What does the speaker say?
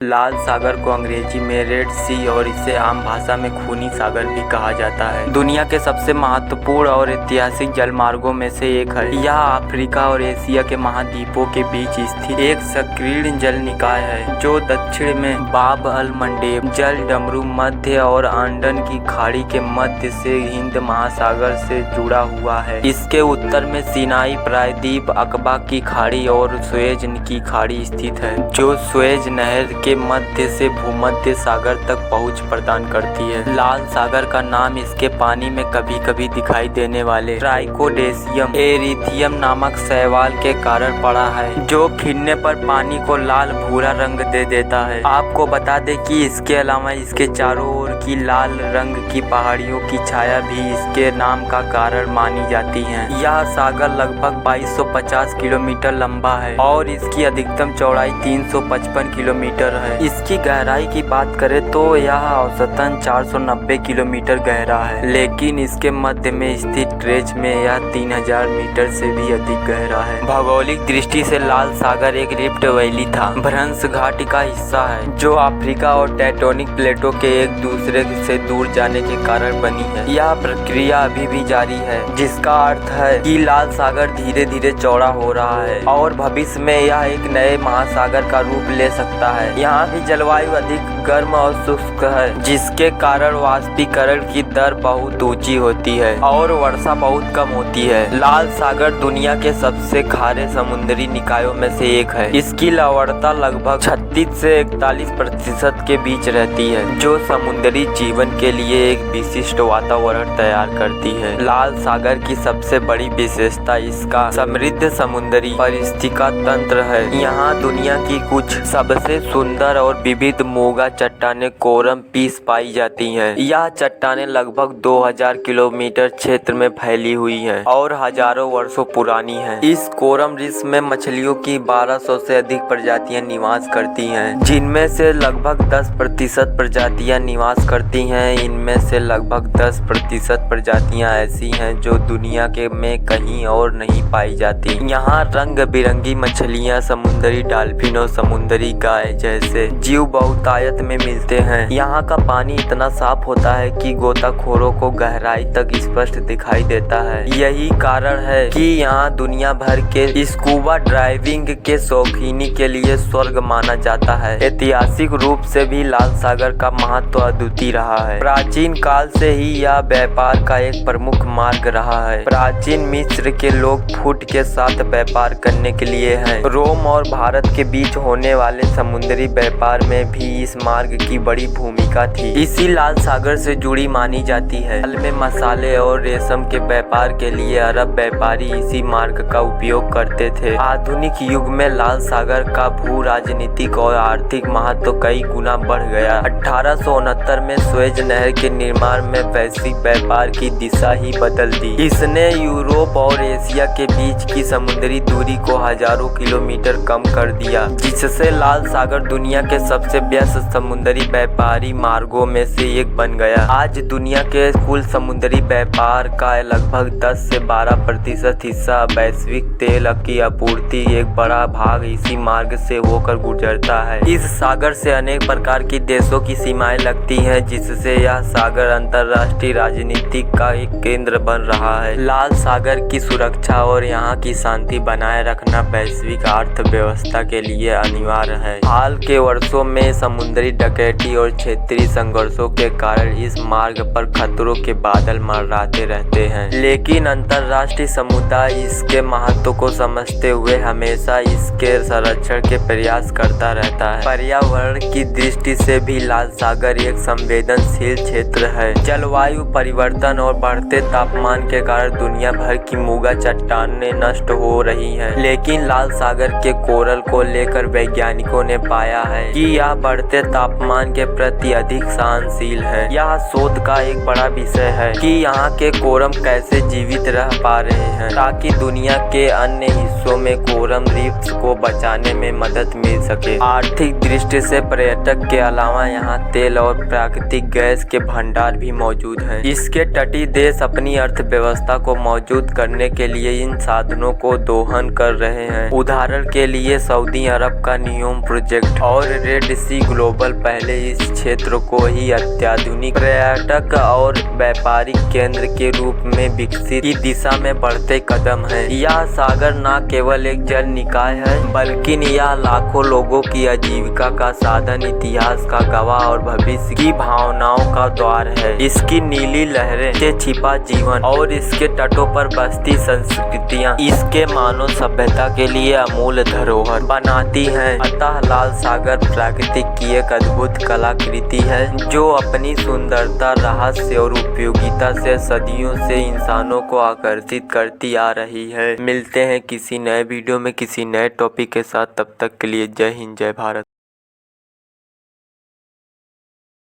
लाल सागर को अंग्रेजी में रेड सी और इसे आम भाषा में खूनी सागर भी कहा जाता है। दुनिया के सबसे महत्वपूर्ण और ऐतिहासिक जलमार्गों में से एक है। यह अफ्रीका और एशिया के महाद्वीपों के बीच स्थित एक संकीर्ण जल निकाय है जो दक्षिण में बाब अल मंडेब जल डमरू मध्य और अंडन की खाड़ी के मध्य से हिंद महासागर से जुड़ा हुआ है। इसके उत्तर में सिनाई प्रायद्वीप, अकबा की खाड़ी और सुएज की खाड़ी स्थित है जो सुएज नहर के मध्य से भूमध्य सागर तक पहुंच प्रदान करती है। लाल सागर का नाम इसके पानी में कभी कभी दिखाई देने वाले ट्राइकोडेसियम एरिथियम नामक शैवाल के कारण पड़ा है जो फिरने पर पानी को लाल भूरा रंग दे देता है। आपको बता दें कि इसके अलावा इसके चारों ओर की लाल रंग की पहाड़ियों की छाया भी इसके नाम का कारण मानी जाती है। यह सागर लगभग 2250 किलोमीटर लंबा है और इसकी अधिकतम चौड़ाई 355 किलोमीटर है। इसकी गहराई की बात करें तो यह औसतन 490 किलोमीटर गहरा है, लेकिन इसके मध्य में स्थित ट्रेच में यह 3000 मीटर से भी अधिक गहरा है। भौगोलिक दृष्टि से लाल सागर एक रिफ्ट वैली था, भ्रंश घाटी का हिस्सा है जो अफ्रीका और टेक्टोनिक प्लेटों के एक दूसरे से दूर जाने के कारण बनी है। यह प्रक्रिया अभी भी जारी है, जिसका अर्थ है कि लाल सागर धीरे धीरे चौड़ा हो रहा है और भविष्य में यह एक नए महासागर का रूप ले सकता है। यहाँ की जलवायु अधिक गर्म और शुष्क है, जिसके कारण वाष्पीकरण की दर बहुत ऊंची होती है और वर्षा बहुत कम होती है। लाल सागर दुनिया के सबसे खारे समुद्री निकायों में से एक है। इसकी लवणता लगभग 36 से 41% के बीच रहती है, जो समुद्री जीवन के लिए एक विशिष्ट वातावरण तैयार करती है। लाल सागर की सबसे बड़ी विशेषता इसका समृद्ध समुद्री पारिस्थितिकी तंत्र है। यहाँ दुनिया की कुछ सबसे सुंदर और विविध मोगा चट्टानें कोरम पीस पाई जाती हैं। यह चट्टानें लगभग 2000 किलोमीटर क्षेत्र में फैली हुई हैं और हजारों वर्षों पुरानी हैं। इस कोरम रिस में मछलियों की 1200 से अधिक प्रजातियां निवास करती हैं, जिनमें से लगभग 10% प्रजातियां निवास करती हैं। इनमें से लगभग 10% प्रजातियां ऐसी हैं जो दुनिया के में कहीं और नहीं पाई जाती। यहाँ रंग बिरंगी मछलियाँ, समुद्री डॉल्फिन और समुद्री गाय जैसे जीव बहुतायत में मिलते हैं। यहाँ का पानी इतना साफ होता है कि गोताखोरों को गहराई तक स्पष्ट दिखाई देता है। यही कारण है कि यहाँ दुनिया भर के स्कूबा ड्राइविंग के शौकीनी के लिए स्वर्ग माना जाता है। ऐतिहासिक रूप से भी लाल सागर का महत्व अद्वितीय रहा है। प्राचीन काल से ही यह व्यापार का एक प्रमुख मार्ग रहा है। प्राचीन मिस्र के लोग फूट के साथ व्यापार करने के लिए हैं। रोम और भारत के बीच होने वाले समुद्री व्यापार में भी इस मार्ग की बड़ी भूमिका थी। इसी लाल सागर से जुड़ी मानी जाती है। हाल में मसाले और रेशम के व्यापार के लिए अरब व्यापारी इसी मार्ग का उपयोग करते थे। आधुनिक युग में लाल सागर का भू राजनीतिक और आर्थिक महत्व कई गुना बढ़ गया। 1869 में सुएज नहर के निर्माण में वैश्विक व्यापार की दिशा ही बदल दी। इसने यूरोप और एशिया के बीच की समुद्री दूरी को हजारों किलोमीटर कम कर दिया, जिससे लाल सागर दुनिया के सबसे व्यस्त समुद्री व्यापारी मार्गों में से एक बन गया। आज दुनिया के कुल समुद्री व्यापार का लगभग 10 से 12% हिस्सा वैश्विक तेल की आपूर्ति एक बड़ा भाग इसी मार्ग से होकर गुजरता है। इस सागर से अनेक प्रकार की देशों की सीमाएं लगती हैं, जिससे यह सागर अंतर्राष्ट्रीय राजनीति का एक केंद्र बन रहा है। लाल सागर की सुरक्षा और यहाँ की शांति बनाए रखना वैश्विक अर्थव्यवस्था के लिए अनिवार्य है। हाल के वर्षों में समुद्री डकैती और क्षेत्रीय संघर्षों के कारण इस मार्ग पर खतरों के बादल मंडराते रहते हैं, लेकिन अंतर्राष्ट्रीय समुदाय इसके महत्व को समझते हुए हमेशा इसके संरक्षण के प्रयास करता रहता है। पर्यावरण की दृष्टि से भी लाल सागर एक संवेदनशील क्षेत्र है। जलवायु परिवर्तन और बढ़ते तापमान के कारण दुनिया भर की मूगा चट्टानें नष्ट हो रही हैं, लेकिन लाल सागर के कोरल को लेकर वैज्ञानिकों ने पाया है कि यह बढ़ते तापमान के प्रति अधिक सहनशील है। यह शोध का एक बड़ा विषय है कि यहाँ के कोरल कैसे जीवित रह पा रहे हैं ताकि दुनिया के अन्य हिस्सों में कोरल रीफ्स को बचाने में मदद मिल सके। आर्थिक दृष्टि से पर्यटक के अलावा यहाँ तेल और प्राकृतिक गैस के भंडार भी मौजूद हैं। इसके तटीय देश अपनी अर्थव्यवस्था को मौजूद करने के लिए इन साधनों को दोहन कर रहे हैं। उदाहरण के लिए सऊदी अरब का नियोम प्रोजेक्ट और रेड सी ग्लोबल पहले इस क्षेत्र को ही अत्याधुनिक पर्यटक और व्यापारिक केंद्र के रूप में विकसित की दिशा में बढ़ते कदम है। यह सागर न केवल एक जल निकाय है बल्कि यह लाखों लोगों की आजीविका का साधन, इतिहास का गवाह और भविष्य की भावनाओं का द्वार है। इसकी नीली लहरें से छिपा जीवन और इसके तटों पर बसती संस्कृतियाँ इसके मानव सभ्यता के लिए अमूल्य धरोहर बनाती हैं। अतः लाल सागर प्रकृति की एक अद्भुत कलाकृति है जो अपनी सुंदरता, रहस्य और उपयोगिता से सदियों से इंसानों को आकर्षित करती आ रही है। मिलते हैं किसी नए वीडियो में किसी नए टॉपिक के साथ, तब तक के लिए जय हिंद, जय भारत।